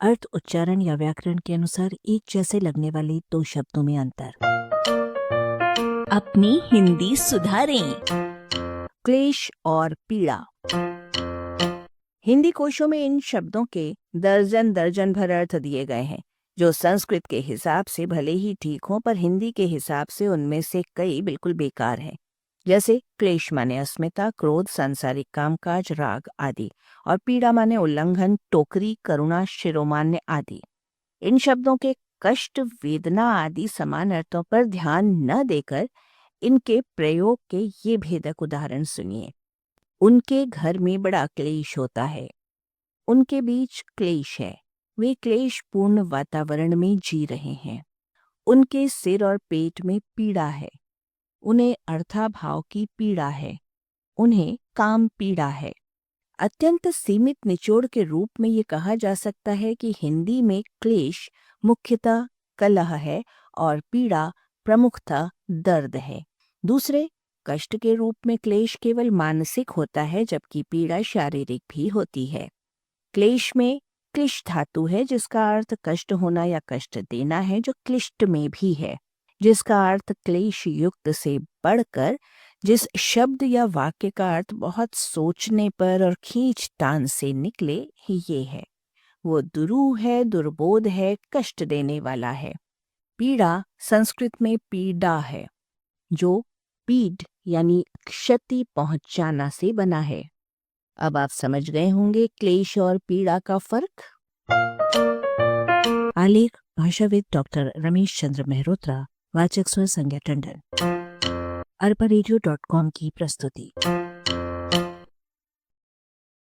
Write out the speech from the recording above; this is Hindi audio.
अर्थ, उच्चारण या व्याकरण के अनुसार एक जैसे लगने वाले दो शब्दों में अंतर। अपनी हिंदी सुधारें। क्लेश और पीड़ा। हिंदी कोशों में इन शब्दों के दर्जन दर्जन भर अर्थ दिए गए हैं, जो संस्कृत के हिसाब से भले ही ठीक हों, पर हिंदी के हिसाब से उनमें से कई बिल्कुल बेकार हैं। जैसे क्लेश माने अस्मिता, क्रोध, सांसारिक कामकाज, राग आदि, और पीड़ा माने उल्लंघन, टोकरी, करुणा, शिरोमान्य आदि। इन शब्दों के कष्ट, वेदना आदि समान अर्थों पर ध्यान न देकर इनके प्रयोग के ये भेदक उदाहरण सुनिए। उनके घर में बड़ा क्लेश होता है, उनके बीच क्लेश है, वे क्लेशपूर्ण वातावरण में जी रहे हैं। उनके सिर और पेट में पीड़ा है, उन्हें अर्थाभाव की पीड़ा है, उन्हें काम पीड़ा है। अत्यंत सीमित निचोड़ के रूप में ये कहा जा सकता है कि हिंदी में क्लेश मुख्यतः कलह है और पीड़ा प्रमुखतः दर्द है। दूसरे कष्ट के रूप में क्लेश केवल मानसिक होता है, जबकि पीड़ा शारीरिक भी होती है। क्लेश में क्लिश धातु है, जिसका अर्थ कष्ट होना या कष्ट देना है, जो क्लिष्ट में भी है, जिसका अर्थ क्लेश युक्त से बढ़कर जिस शब्द या वाक्य का अर्थ बहुत सोचने पर और खींचतान से निकले ये है। वो दुरूह है, दुर्बोध है, कष्ट देने वाला है। पीड़ा संस्कृत में पीड़ा है, जो पीड यानी क्षति पहुंचाना से बना है। अब आप समझ गए होंगे क्लेश और पीड़ा का फर्क। आलेख भाषाविद डॉक्टर रमेश चंद्र मेहरोत्रा, वाचक स्वर संज्ञा टंडन। arparedio.com की प्रस्तुति।